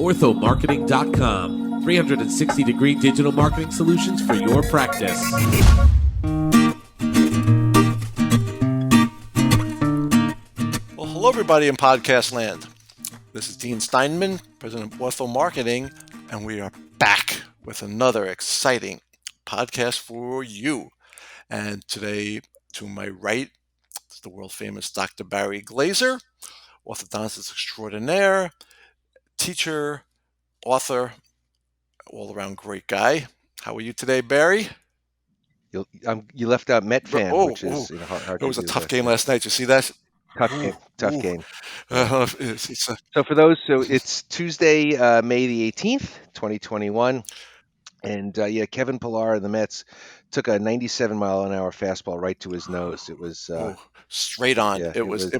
orthomarketing.com. 360-degree digital marketing solutions for your practice. Well, hello everybody in podcast land. This is Dean Steinman, President of Ortho Marketing, and we are back with another exciting podcast for you. And today, to my right, is the world famous Dr. Barry Glaser, orthodontist extraordinaire, teacher, author, all-around great guy. How are you today, Barry? You left out Met fan, which is hard it was to a do, tough game last night. You see that? Tough game. So it's Tuesday, May the 18th, 2021. And Kevin Pillar of the Mets took a 97-mile-an-hour fastball right to his nose. It was straight on. Yeah, it was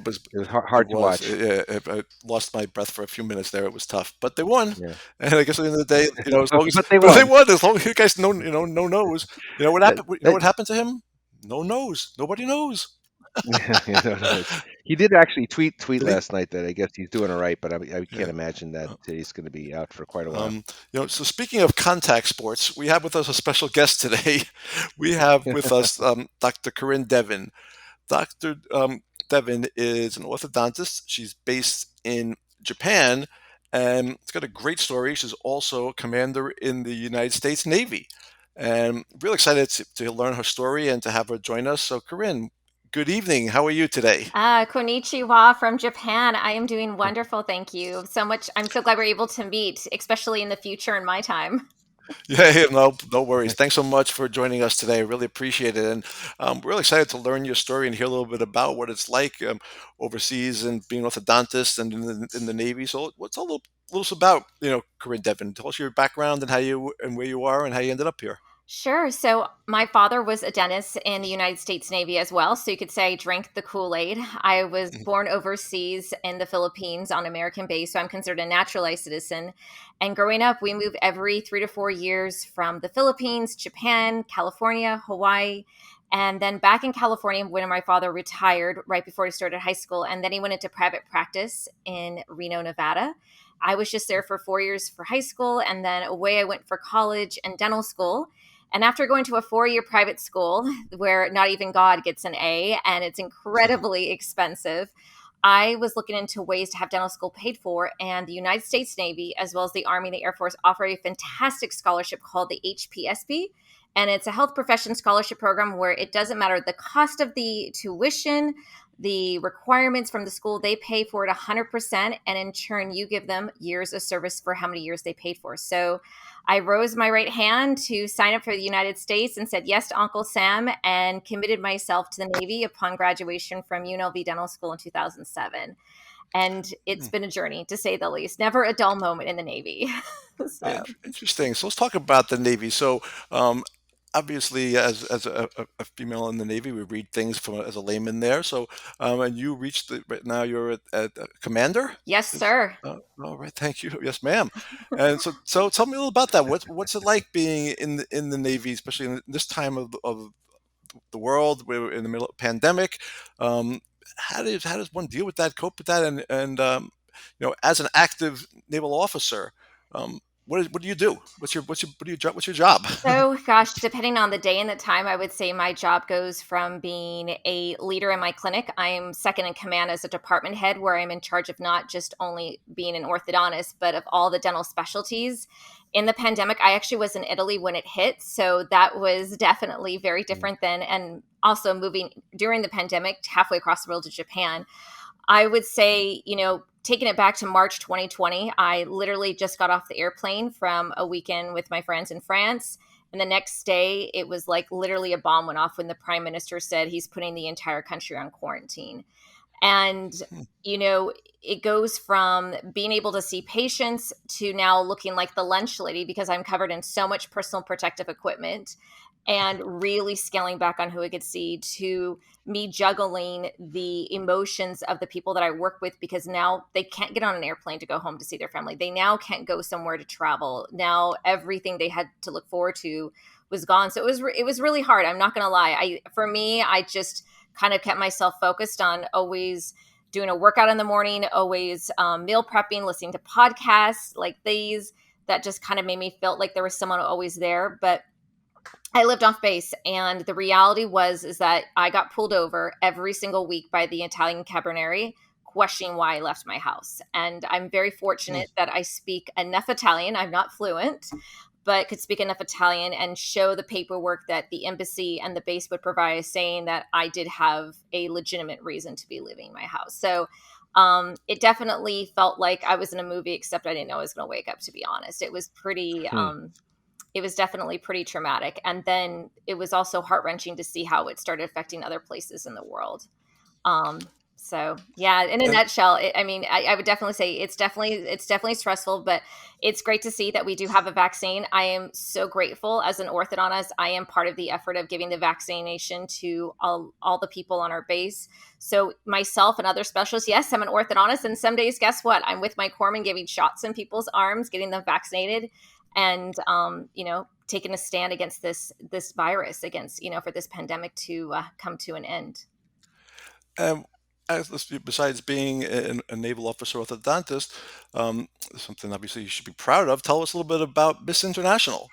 hard to watch. I lost my breath for a few minutes there. It was tough, but they won. Yeah. And I guess at the end of the day, as long as But they won. As long as you guys know, no nose. You know what happened? What happened to him? No nose. Nobody knows. He did actually tweet last night that I guess he's doing all right, but I can't imagine that he's going to be out for quite a while. So speaking of contact sports, we have with us a special guest today. We have with us Dr. Corinne Devin. Dr. Devin is an orthodontist. She's based in Japan, and it's got a great story. She's also a commander in the United States Navy, and really excited to learn her story and to have her join us. So, Corinne, good evening. How are you today? Konnichiwa from Japan. I am doing wonderful. Thank you so much. I'm so glad we're able to meet, especially in the future in my time. Yeah, no worries. Thanks so much for joining us today. I really appreciate it. And we're really excited to learn your story and hear a little bit about what it's like overseas and being an orthodontist and in the Navy. So what's a little about, Corinne Devin? Tell us your background and where you are and how you ended up here. Sure. So my father was a dentist in the United States Navy as well. So you could say I drank the Kool-Aid. I was born overseas in the Philippines on American base. So I'm considered a naturalized citizen. And growing up, we moved every 3 to 4 years from the Philippines, Japan, California, Hawaii, and then back in California when my father retired right before he started high school. And then he went into private practice in Reno, Nevada. I was just there for 4 years for high school. And then away I went for college and dental school. And after going to a 4-year private school where not even God gets an A and it's incredibly expensive, I was looking into ways to have dental school paid for. And the United States Navy, as well as the Army and the Air Force, offer a fantastic scholarship called the HPSB. And it's a health profession scholarship program where it doesn't matter the cost of the tuition, the requirements from the school, they pay for it 100%. And in turn, you give them years of service for how many years they paid for. So I rose my right hand to sign up for the United States and said yes to Uncle Sam and committed myself to the Navy upon graduation from UNLV Dental School in 2007. And it's been a journey, to say the least. Never a dull moment in the Navy. Yeah, interesting. So let's talk about the Navy. So obviously, as a female in the Navy, we read things as a layman there. So, and you reached right now you're at commander. Yes, sir. All right, thank you. Yes, ma'am. And so tell me a little about that. What's it like being in the Navy, especially in this time of the world? We're in the middle of a pandemic. How does one deal with that, cope with that, and as an active naval officer? What do you do? What's your job? So, gosh, depending on the day and the time, I would say my job goes from being a leader in my clinic. I am second in command as a department head, where I'm in charge of not just only being an orthodontist, but of all the dental specialties. In the pandemic, I actually was in Italy when it hit. So that was definitely very different than, and also moving during the pandemic halfway across the world to Japan. I would say, taking it back to March 2020, I literally just got off the airplane from a weekend with my friends in France. And the next day, it was like literally a bomb went off when the prime minister said he's putting the entire country on quarantine. And, it goes from being able to see patients to now looking like the lunch lady because I'm covered in so much personal protective equipment and really scaling back on who I could see to me juggling the emotions of the people that I work with because now they can't get on an airplane to go home to see their family. They now can't go somewhere to travel. Now everything they had to look forward to was gone. So it was really hard. I'm not going to lie. For me, I just kind of kept myself focused on always doing a workout in the morning, always meal prepping, listening to podcasts like these that just kind of made me feel like there was someone always there. But I lived off base, and the reality is that I got pulled over every single week by the Italian Carabinieri questioning why I left my house. And I'm very fortunate that I speak enough Italian. I'm not fluent, but could speak enough Italian and show the paperwork that the embassy and the base would provide, saying that I did have a legitimate reason to be leaving my house. So it definitely felt like I was in a movie, except I didn't know I was going to wake up, to be honest. It was it was definitely pretty traumatic. And then it was also heart-wrenching to see how it started affecting other places in the world. So yeah, in a nutshell, I would definitely say it's definitely stressful, but it's great to see that we do have a vaccine. I am so grateful as an orthodontist. I am part of the effort of giving the vaccination to all the people on our base. So myself and other specialists, yes, I'm an orthodontist, and some days, guess what? I'm with my corpsman giving shots in people's arms, getting them vaccinated, and taking a stand against this virus, against for this pandemic to come to an end. Besides being a naval officer orthodontist, something obviously you should be proud of. Tell us a little bit about Miss International.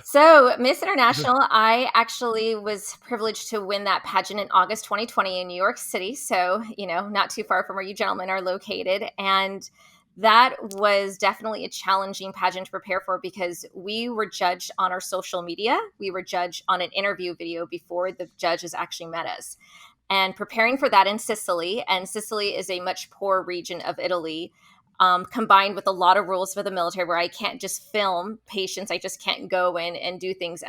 So Miss International, I actually was privileged to win that pageant in August 2020 in New York City. So, not too far from where you gentlemen are located. And that was definitely a challenging pageant to prepare for, because we were judged on our social media. We were judged on an interview video before the judges actually met us. And preparing for that in Sicily, and Sicily is a much poorer region of Italy, combined with a lot of rules for the military where I can't just film patients. I just can't go in and do things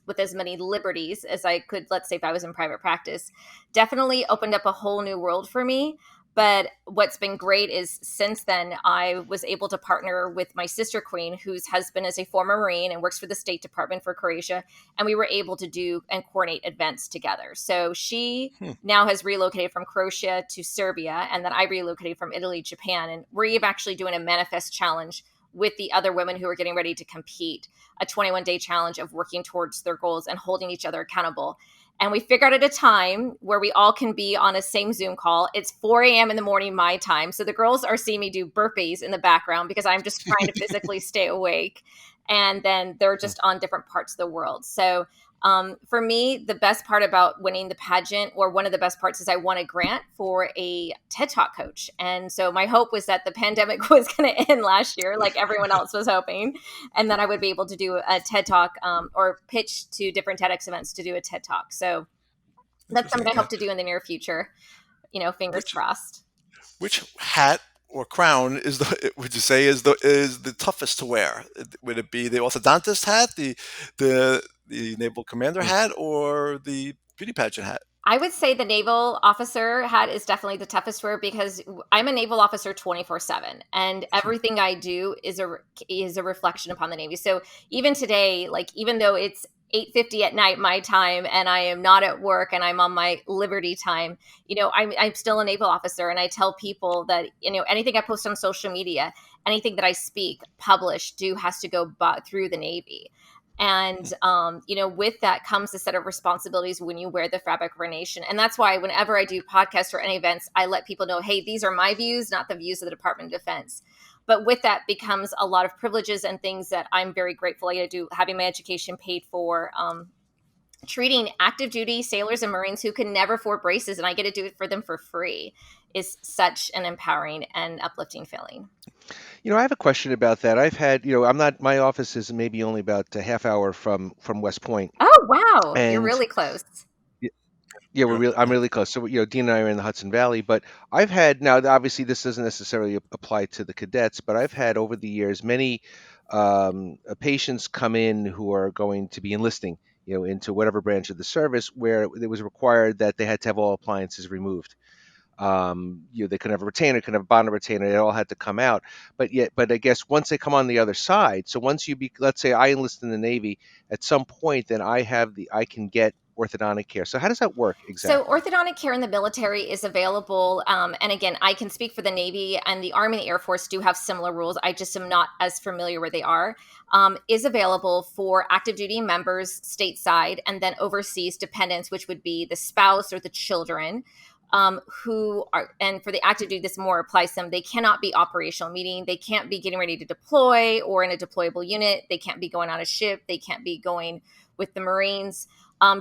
with as many liberties as I could, let's say, if I was in private practice. Definitely opened up a whole new world for me. But what's been great is since then, I was able to partner with my sister queen, whose husband is a former Marine and works for the State Department for Croatia. And we were able to do and coordinate events together. So she now has relocated from Croatia to Serbia, and then I relocated from Italy to Japan. And we're actually doing a manifest challenge with the other women who are getting ready to compete, a 21-day challenge of working towards their goals and holding each other accountable. And we figured out a time where we all can be on a same Zoom call. It's 4 a.m. in the morning, my time. So the girls are seeing me do burpees in the background because I'm just trying to physically stay awake. And then they're just on different parts of the world. So for me, the best part about winning the pageant, or one of the best parts, is I won a grant for a TED Talk coach. And so my hope was that the pandemic was going to end last year, like everyone else was hoping, and that I would be able to do a TED Talk or pitch to different TEDx events to do a TED Talk. So that's something I hope to do in the near future, fingers crossed. Which hat or crown would you say is the toughest to wear? Would it be the orthodontist hat, the naval commander hat, or the beauty pageant hat? I would say the naval officer hat is definitely the toughest to wear, because I'm a naval officer 24/7, and everything I do is a reflection upon the Navy. So even today, like, even though it's 8:50 at night my time and I am not at work and I'm on my liberty time, I'm still a naval officer. And I tell people that, anything I post on social media, anything that I speak, publish, has to go through the Navy. And, with that comes a set of responsibilities when you wear the fabric of our nation. And that's why whenever I do podcasts or any events, I let people know, hey, these are my views, not the views of the Department of Defense. But with that becomes a lot of privileges and things that I'm very grateful I get to do, having my education paid for, treating active duty sailors and Marines who can never afford braces, and I get to do it for them for free, is such an empowering and uplifting feeling. I have a question about that. I've had, my office is maybe only about a half hour from West Point. Oh, wow. You're And really close. yeah, I'm really close. So, Dean and I are in the Hudson Valley, but I've had, now obviously this doesn't necessarily apply to the cadets, but I've had over the years many patients come in who are going to be enlisting, into whatever branch of the service, where it was required that they had to have all appliances removed. They couldn't have a retainer, couldn't have a bonded retainer. It all had to come out. But I guess once they come on the other side, so once let's say I enlist in the Navy, at some point, then I can get orthodontic care. So how does that work exactly? So orthodontic care in the military is available. And again, I can speak for the Navy, and the Army and the Air Force do have similar rules. I just am not as familiar where they are. Is available for active duty members stateside, and then overseas dependents, which would be the spouse or the children. who are, and for the active duty, this more applies to them. They cannot be operational, meaning they can't be getting ready to deploy or in a deployable unit. They can't be going on a ship. They can't be going with the Marines,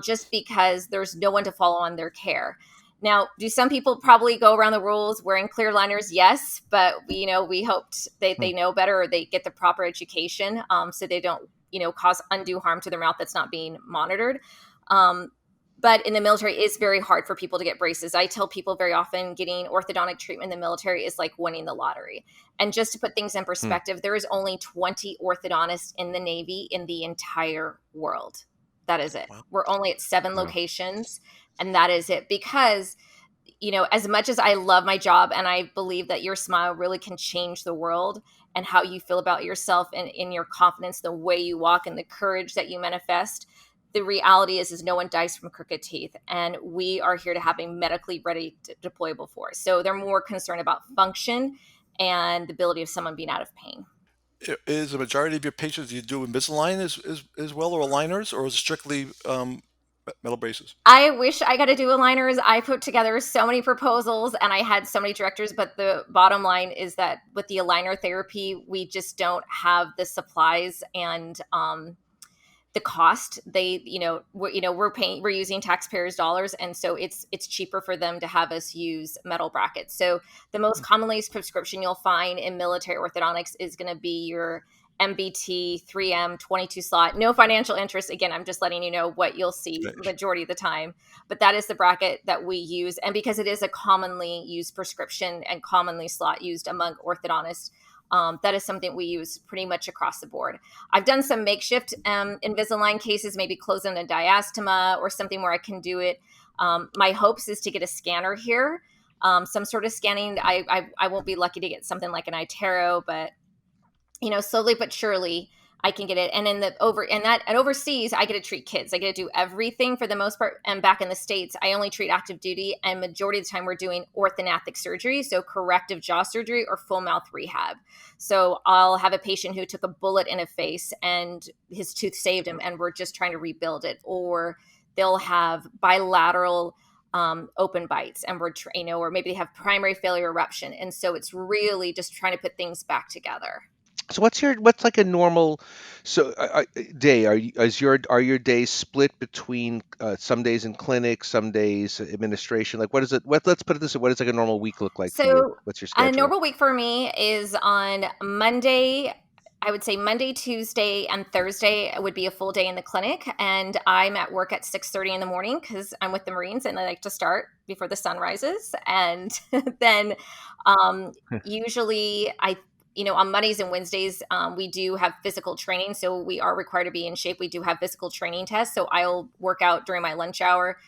just because there's no one to follow on their care. Now, do some people probably go around the rules wearing clear liners? Yes, but we hoped they know better, or they get the proper education, so they don't cause undue harm to their mouth that's not being monitored. But in the military, it's very hard for people to get braces. I tell people very often getting orthodontic treatment in the military is like winning the lottery. And just to put things in perspective, there is only 20 orthodontists in the Navy in the entire world. That is it. Wow. We're only at 7 locations, and that is it. Because, as much as I love my job and I believe that your smile really can change the world and how you feel about yourself and in your confidence, the way you walk and the courage that you manifest, the reality is no one dies from crooked teeth, and we are here to have a medically ready deployable force. So they're more concerned about function and the ability of someone being out of pain. Is the majority of your patients you do Invisalign as well, or aligners, or is it strictly metal braces? I wish I got to do aligners. I put together so many proposals and I had so many directors, but the bottom line is that with the aligner therapy, we just don't have the supplies and the cost. We're using taxpayers' dollars, and so it's cheaper for them to have us use metal brackets. So the most commonly used prescription you'll find in military orthodontics is going to be your MBT 3M 22 slot. No financial interest. Again, I'm just letting you know what you'll see majority of the time. But that is the bracket that we use, and because it is a commonly used prescription and commonly slot used among orthodontists, that is something we use pretty much across the board. I've done some makeshift Invisalign cases, maybe closing a diastema or something where I can do it. My hopes is to get a scanner here, some sort of scanning. I won't be lucky to get something like an iTero, but slowly but surely I can get it. And overseas, I get to treat kids. I get to do everything for the most part. And back in the States, I only treat active duty. And majority of the time we're doing orthognathic surgery. So corrective jaw surgery or full mouth rehab. So I'll have a patient who took a bullet in a face and his tooth saved him, and we're just trying to rebuild it. Or they'll have bilateral open bites, and we're or maybe they have primary failure eruption. And so it's really just trying to put things back together. So what's like a normal day? Are your days split between some days in clinic, some days administration? Like let's put it this way: what does like a normal week look like for you? What's your schedule? A normal week for me is on Monday. I would say Monday, Tuesday, and Thursday would be a full day in the clinic, and I'm at work at 6:30 in the morning because I'm with the Marines and I like to start before the sun rises. And then usually on Mondays and Wednesdays, we do have physical training. So we are required to be in shape. We do have physical training tests. So I'll work out during my lunch hour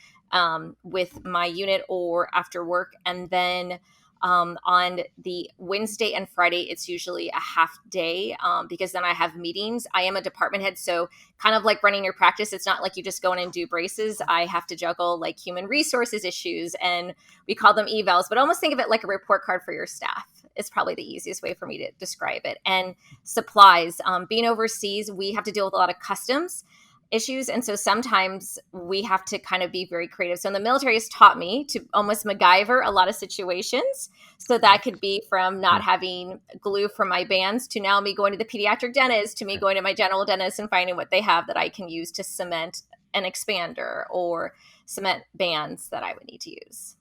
with my unit or after work. And then on the Wednesday and Friday, it's usually a half day because then I have meetings. I am a department head. So kind of like running your practice, it's not like you just go in and do braces. I have to juggle like human resources issues, and we call them evals, but almost think of it like a report card for your staff. It's probably the easiest way for me to describe it. And supplies, being overseas, we have to deal with a lot of customs issues. And so sometimes we have to kind of be very creative. So in the military has taught me to almost MacGyver a lot of situations. So that could be from not having glue for my bands to now me going to the pediatric dentist to me going to my general dentist and finding what they have that I can use to cement an expander or cement bands that I would need to use.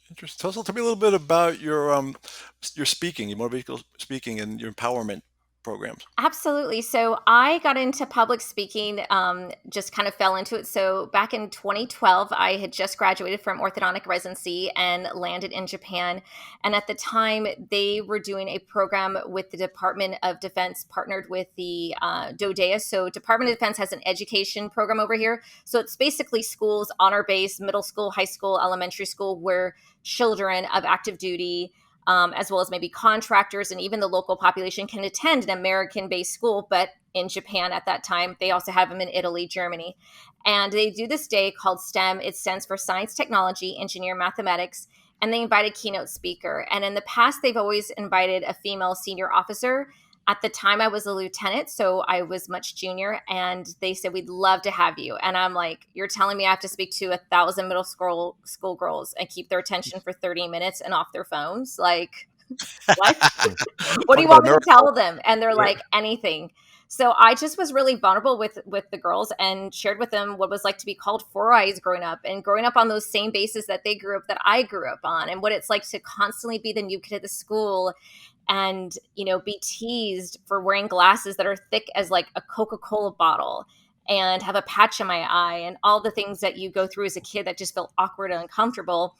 Interesting. Tell me a little bit about your speaking, your motivational speaking, and your empowerment programs. Absolutely. So I got into public speaking, just kind of fell into it. So back in 2012, I had just graduated from orthodontic residency and landed in Japan. And at the time, they were doing a program with the Department of Defense, partnered with the DODEA. So Department of Defense has an education program over here. So it's basically schools, honor-based, middle school, high school, elementary school, where children of active duty, as well as maybe contractors and even the local population can attend an American-based school. But in Japan at that time, they also have them in Italy, Germany. And they do this day called STEM. It stands for Science, Technology, Engineer, Mathematics. And they invite a keynote speaker. And in the past, they've always invited a female senior officer. At the time I was a lieutenant, so I was much junior, and they said, we'd love to have you. And I'm like, you're telling me I have to speak to 1,000 middle school girls and keep their attention for 30 minutes and off their phones? Like, what? What do Talk you about a want me to miracle. tell them? And they're Yeah. like, anything. So I just was really vulnerable with the girls and shared with them what it was like to be called Four Eyes growing up on those same bases that they grew up, that I grew up on, and what it's like to constantly be the new kid at the school and, be teased for wearing glasses that are thick as like a Coca-Cola bottle and have a patch in my eye and all the things that you go through as a kid that just feel awkward and uncomfortable.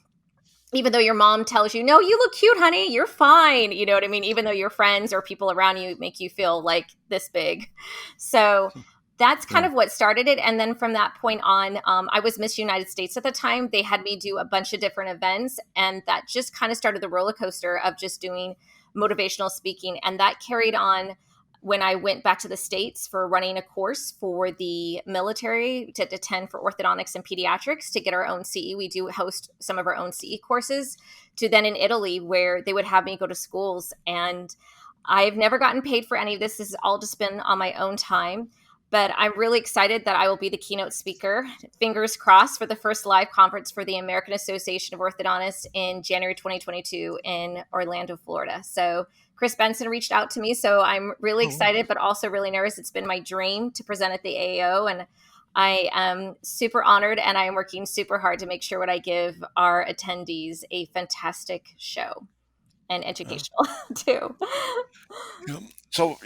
Even though your mom tells you, no, you look cute, honey, you're fine. You know what I mean? Even though your friends or people around you make you feel like this big. So that's kind of what started it. And then from that point on, I was Miss United States at the time. They had me do a bunch of different events. And that just kind of started the roller coaster of just doing motivational speaking. And that carried on when I went back to the States for running a course for the military to attend for orthodontics and pediatrics to get our own CE. We do host some of our own CE courses, to then in Italy where they would have me go to schools. And I've never gotten paid for any of this. This has all just been on my own time. But I'm really excited that I will be the keynote speaker, fingers crossed, for the first live conference for the American Association of Orthodontists in January 2022 in Orlando, Florida. So Chris Benson reached out to me. So I'm really excited, but also really nervous. It's been my dream to present at the AAO, and I am super honored, and I am working super hard to make sure what I give our attendees a fantastic show and educational too. So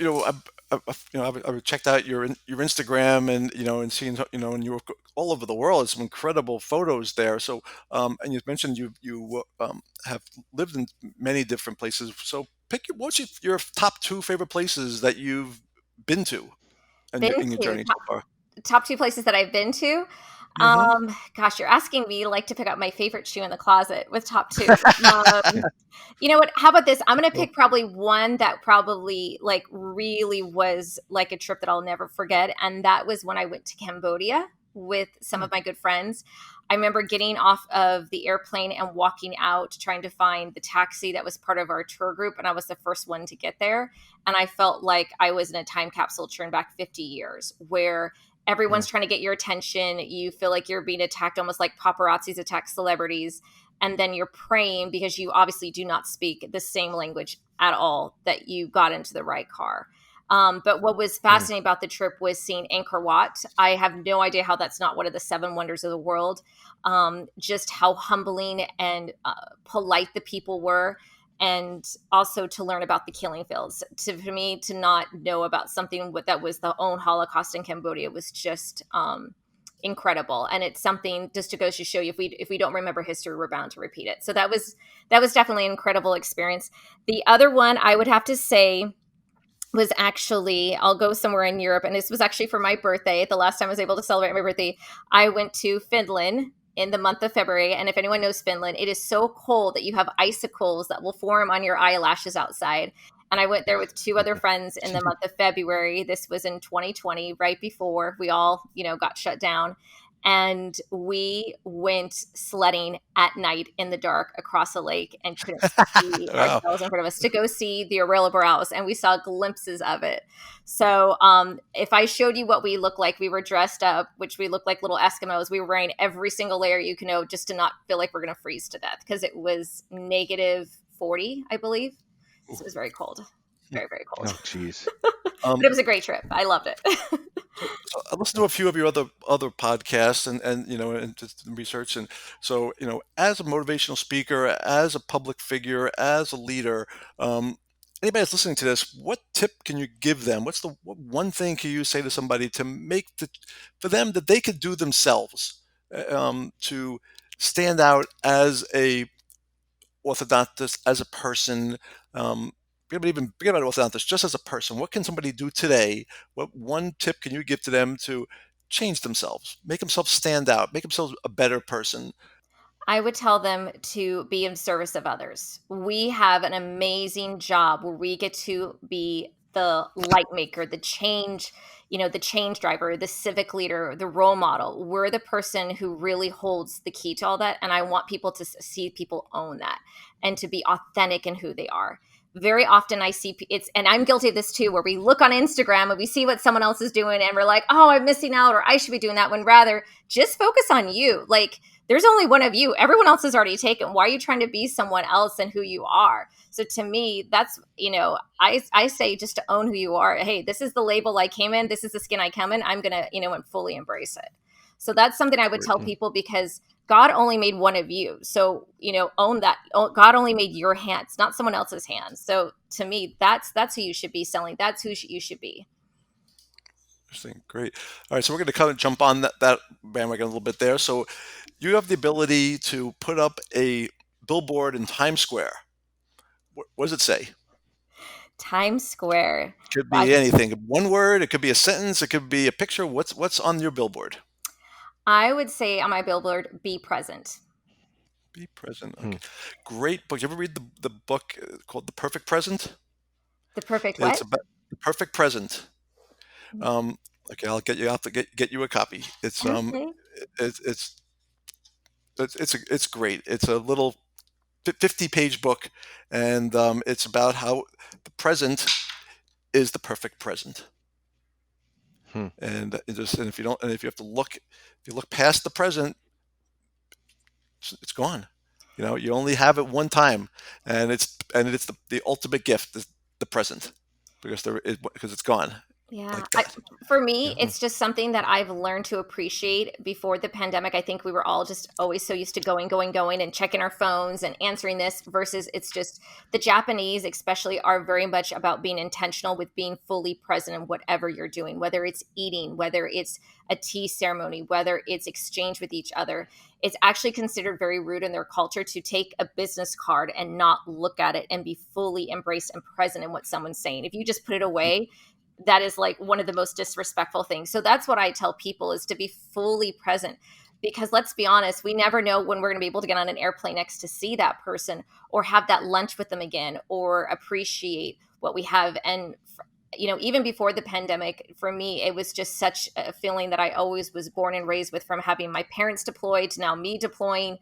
I checked out your Instagram, and and seeing, and you were all over the world. Some incredible photos there. So and you mentioned you have lived in many different places. So what's your top two favorite places that you've been to in your journey so far? Top two places that I've been to. Gosh, you're asking me like to pick up my favorite shoe in the closet with top two. You know what? How about this? I'm going to pick probably one that probably like really was like a trip that I'll never forget. And that was when I went to Cambodia with some of my good friends. I remember getting off of the airplane and walking out, trying to find the taxi that was part of our tour group. And I was the first one to get there. And I felt like I was in a time capsule turned back 50 years where everyone's trying to get your attention. You feel like you're being attacked almost like paparazzis attack celebrities. And then you're praying because you obviously do not speak the same language at all that you got into the right car. But what was fascinating about the trip was seeing Angkor Wat. I have no idea how that's not one of the 7 wonders of the world. Just how humbling and polite the people were. And also to learn about the killing fields. For me to not know about something that was the own Holocaust in Cambodia was just incredible. And it's something just to go to show you, if we don't remember history, we're bound to repeat it. So that was definitely an incredible experience. The other one I would have to say was actually, I'll go somewhere in Europe. And this was actually for my birthday. The last time I was able to celebrate my birthday, I went to Finland in the month of February. And if anyone knows Finland, it is so cold that you have icicles that will form on your eyelashes outside. And I went there with 2 other friends in the month of February. This was in 2020, right before we all, got shut down. And we went sledding at night in the dark across a lake and couldn't see ourselves in front of us to go see the Aurora Borealis. And we saw glimpses of it. So if I showed you what we looked like, we were dressed up, which we looked like little Eskimos. We were wearing every single layer you can know just to not feel like we're going to freeze to death because it was -40, I believe. So it was very cold. Very, very cold. Oh, jeez. But it was a great trip. I loved it. So I listened to a few of your other podcasts and just research. And so, as a motivational speaker, as a public figure, as a leader, anybody that's listening to this, what tip can you give them? What one thing can you say to somebody to make for them that they could do themselves to stand out as a orthodontist, as a person, forget about orthodontist, just as a person? What can somebody do today? What one tip can you give to them to change themselves, make themselves stand out, make themselves a better person? I would tell them to be in service of others. We have an amazing job where we get to be the light maker, the change driver, the civic leader, the role model. We're the person who really holds the key to all that. And I want people to see people own that and to be authentic in who they are. very often I see it's, and I'm guilty of this too, where we look on Instagram and we see what someone else is doing and we're like, oh, I'm missing out, or I should be doing that, when rather just focus on you. Like, there's only one of you. Everyone else is already taken. Why are you trying to be someone else and who you are? So to me, that's, I say just to own who you are. Hey, this is the label I came in. This is the skin I come in. I'm going to, and fully embrace it. So that's something I would tell people, because God only made one of you. So, own that. God only made your hands, not someone else's hands. So to me, that's who you should be selling. That's who you should be. Interesting. Great. All right. So we're going to kind of jump on that bandwagon a little bit there. So you have the ability to put up a billboard in Times Square. What does it say? Times Square. Could be anything. One word. It could be a sentence. It could be a picture. What's on your billboard? I would say on my billboard, be present. Be present. Okay. Great book. You ever read the book called The Perfect Present? The Perfect what? It's about The Perfect Present. Okay, I'll have to get you a copy. It's Okay. it's great. It's a little 50-page book, and it's about how the present is the perfect present. And if you have to look, if you look past the present, it's gone. You only have it one time, and it's the ultimate gift, the present, because it's gone. Yeah. Like that. For me, it's just something that I've learned to appreciate. Before the pandemic, I think we were all just always so used to going and checking our phones and answering this, versus it's just the Japanese especially are very much about being intentional with being fully present in whatever you're doing, whether it's eating, whether it's a tea ceremony, whether it's exchange with each other. It's actually considered very rude in their culture to take a business card and not look at it and be fully embraced and present in what someone's saying. If you just put it away, that is like one of the most disrespectful things. So that's what I tell people, is to be fully present, because let's be honest, we never know when we're going to be able to get on an airplane next to see that person, or have that lunch with them again, or appreciate what we have. And, even before the pandemic, for me, it was just such a feeling that I always was born and raised with, from having my parents deployed to now me deploying,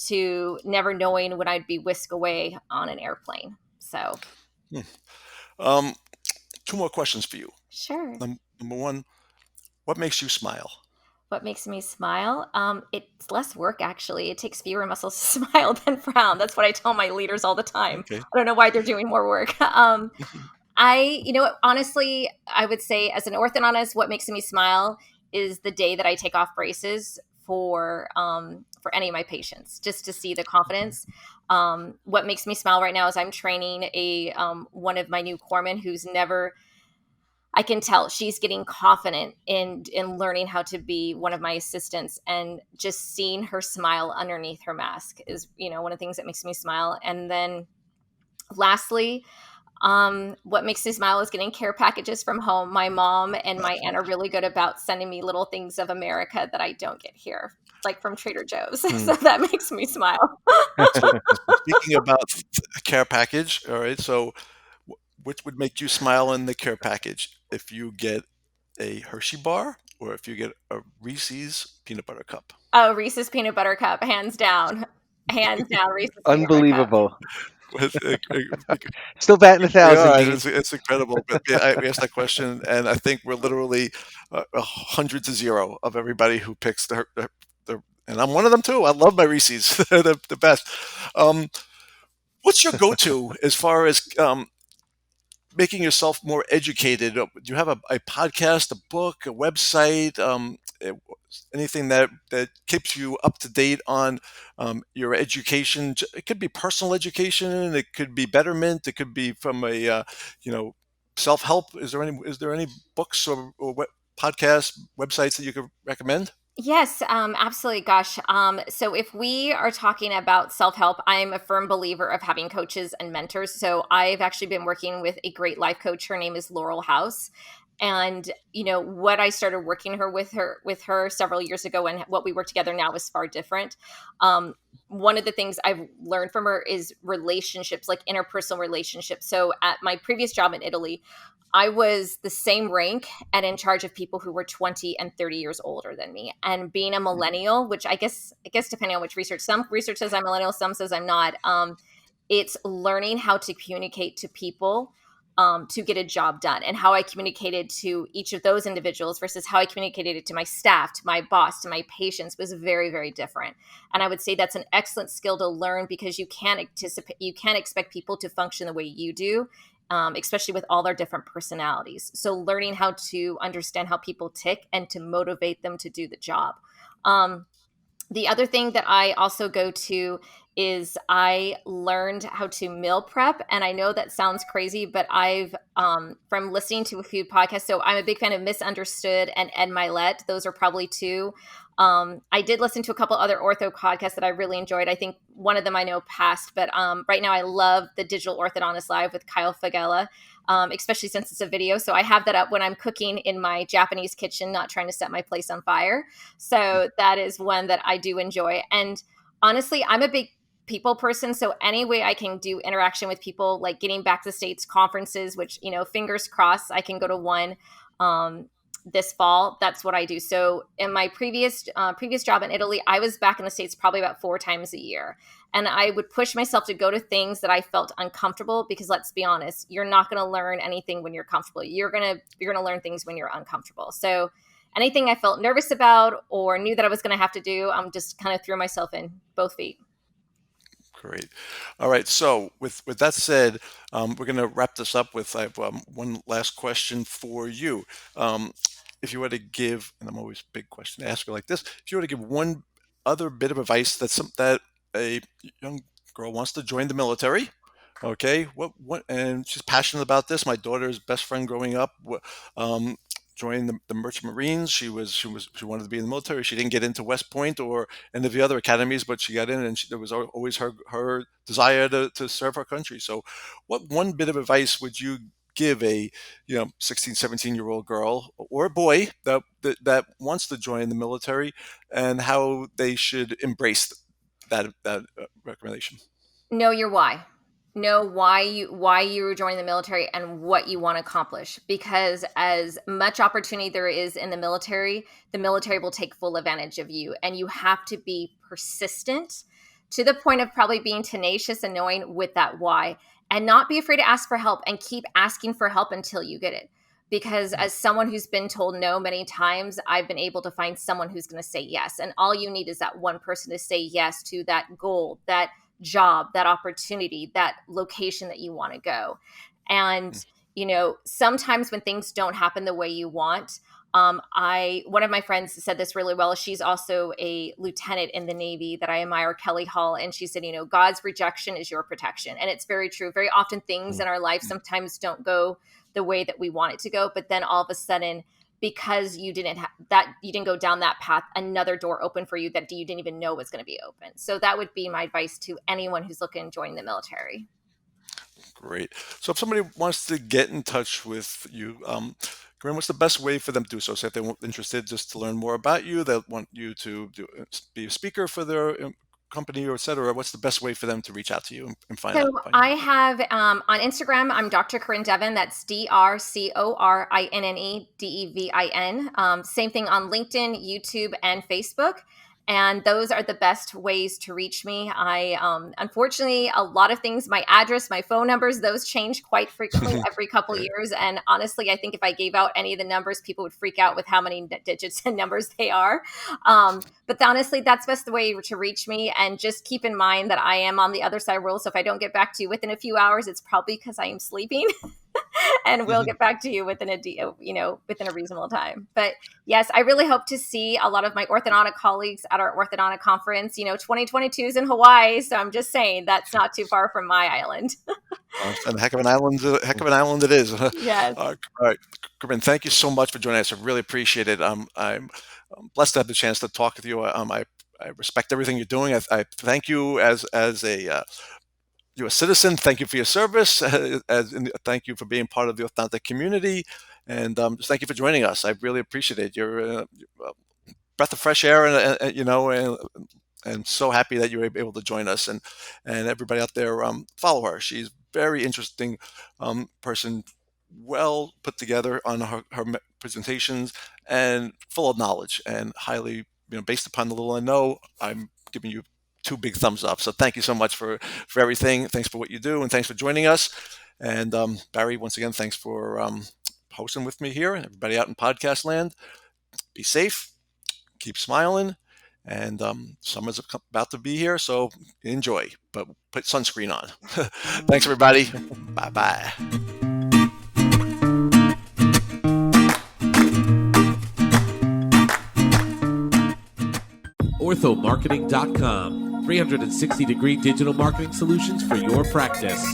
to never knowing when I'd be whisked away on an airplane. So. Two more questions for you. Sure. Number one, what makes you smile? What makes me smile? It's less work, actually. It takes fewer muscles to smile than frown. That's what I tell my leaders all the time. Okay. I don't know why they're doing more work. Honestly, I would say, as an orthodontist, what makes me smile is the day that I take off braces for any of my patients, just to see the confidence. What makes me smile right now is I'm training one of my new corpsmen who's never, I can tell she's getting confident in learning how to be one of my assistants, and just seeing her smile underneath her mask is, one of the things that makes me smile. And then lastly, what makes me smile is getting care packages from home. My mom and my aunt are really good about sending me little things of America that I don't get here, like from Trader Joe's. So that makes me smile. Speaking about a care package, all right, so which would make you smile in the care package? If you get a Hershey bar, or if you get a Reese's peanut butter cup? Oh, Reese's peanut butter cup, hands down. Hands down, Reese's peanut butter cup. Unbelievable. Still batting 1,000. Yeah, it's incredible. But I asked that question, and I think we're literally 100 to 0 of everybody who picks the and I'm one of them too. I love my Reese's; they're the best. What's your go-to as far as making yourself more educated? Do you have a podcast, a book, a website, anything that keeps you up to date on your education? It could be personal education, it could be betterment, it could be from a self-help. Is there any books or podcasts, websites that you could recommend? Yes, absolutely. Gosh. So if we are talking about self-help, I'm a firm believer of having coaches and mentors. So I've actually been working with a great life coach. Her name is Laurel House. And, what I started working with her several years ago, and what we work together now is far different. One of the things I've learned from her is relationships, like interpersonal relationships. So at my previous job in Italy, I was the same rank and in charge of people who were 20 and 30 years older than me. And being a millennial, which I guess depending on which research, some research says I'm millennial, some says I'm not. It's learning how to communicate to people to get a job done, and how I communicated to each of those individuals versus how I communicated it to my staff, to my boss, to my patients was very, very different. And I would say that's an excellent skill to learn, because you can't expect people to function the way you do, especially with all their different personalities. So learning how to understand how people tick and to motivate them to do the job. The other thing that I also go to is I learned how to meal prep. And I know that sounds crazy, but I've, from listening to a few podcasts, so I'm a big fan of Misunderstood and Ed Milet. Those are probably two. I did listen to a couple other ortho podcasts that I really enjoyed. I think one of them I know passed, but right now I love the Digital Orthodontist Live with Kyle Fagella, especially since it's a video. So I have that up when I'm cooking in my Japanese kitchen, not trying to set my place on fire. So that is one that I do enjoy. And honestly, I'm a big people person. So any way I can do interaction with people, like getting back to the States, conferences, which, fingers crossed, I can go to one this fall. That's what I do. So in my previous job in Italy, I was back in the States probably about 4 times a year. And I would push myself to go to things that I felt uncomfortable, because let's be honest, you're not going to learn anything when you're comfortable. You're going to learn things when you're uncomfortable. So anything I felt nervous about or knew that I was going to have to do, I'm just kind of threw myself in both feet. Great. All right. So with that said, we're going to wrap this up with I have one last question for you. If you were to give, and I'm always a big question to ask you like this, if you were to give one other bit of advice that a young girl wants to join the military, okay, and she's passionate about this. My daughter's best friend growing up, joined the Merchant Marines. She wanted to be in the military. She didn't get into West Point or any of the other academies, but she got in, and there was always her desire to serve her country. So, what one bit of advice would you give a 16, 17-year-old girl or a boy that wants to join the military, and how they should embrace that recommendation? Know your why. Know why you were joining the military and what you want to accomplish. Because as much opportunity there is in the military will take full advantage of you. And you have to be persistent to the point of probably being tenacious and knowing with that why. And not be afraid to ask for help, and keep asking for help until you get it. Because as someone who's been told no many times, I've been able to find someone who's going to say yes. And all you need is that one person to say yes to that goal, that job, that opportunity, that location that you want to go. And, sometimes when things don't happen the way you want, one of my friends said this really well. She's also a lieutenant in the Navy that I admire, Kelly Hall. And she said, God's rejection is your protection. And it's very true. Very often things in our life sometimes don't go the way that we want it to go. But then all of a sudden, because you didn't go down that path, another door opened for you that you didn't even know was going to be open. So that would be my advice to anyone who's looking to join the military. Great. So if somebody wants to get in touch with you, Corinne, what's the best way for them to do so? So if they're interested just to learn more about you, they want you to be a speaker for their company or et cetera, what's the best way for them to reach out to you and find out? I have on Instagram, I'm Dr. Corinne Devin. That's DrCorinne. Same thing on LinkedIn, YouTube, and Facebook. And those are the best ways to reach me. I, unfortunately, a lot of things, my address, my phone numbers, those change quite frequently every couple years. And honestly, I think if I gave out any of the numbers, people would freak out with how many digits and numbers they are. But honestly, that's best the way to reach me. And just keep in mind that I am on the other side of the world. So if I don't get back to you within a few hours, it's probably because I am sleeping. And we'll get back to you within a reasonable time. But yes, I really hope to see a lot of my orthodontic colleagues at our orthodontic conference. 2022 is in Hawaii, so I'm just saying that's not too far from my island. And a heck of an island it is. Yes. All right, Corinne, thank you so much for joining us. I really appreciate it. I'm blessed to have the chance to talk with you. I respect everything you're doing. I thank you as a you're a citizen. Thank you for your service. Thank you for being part of the orthodontic community, and just thank you for joining us. I really appreciate it. You're a breath of fresh air, and so happy that you were able to join us. And everybody out there, follow her. She's very interesting person, well put together on her presentations, and full of knowledge, and highly, based upon the little I know, I'm giving you 2 big thumbs up. So thank you so much for everything. Thanks for what you do, and thanks for joining us. And Barry, once again, thanks for hosting with me here, and everybody out in podcast land. Be safe, keep smiling, and summer's about to be here, so enjoy, but put sunscreen on. Thanks, everybody. Bye-bye. Orthomarketing.com. 360-degree digital marketing solutions for your practice.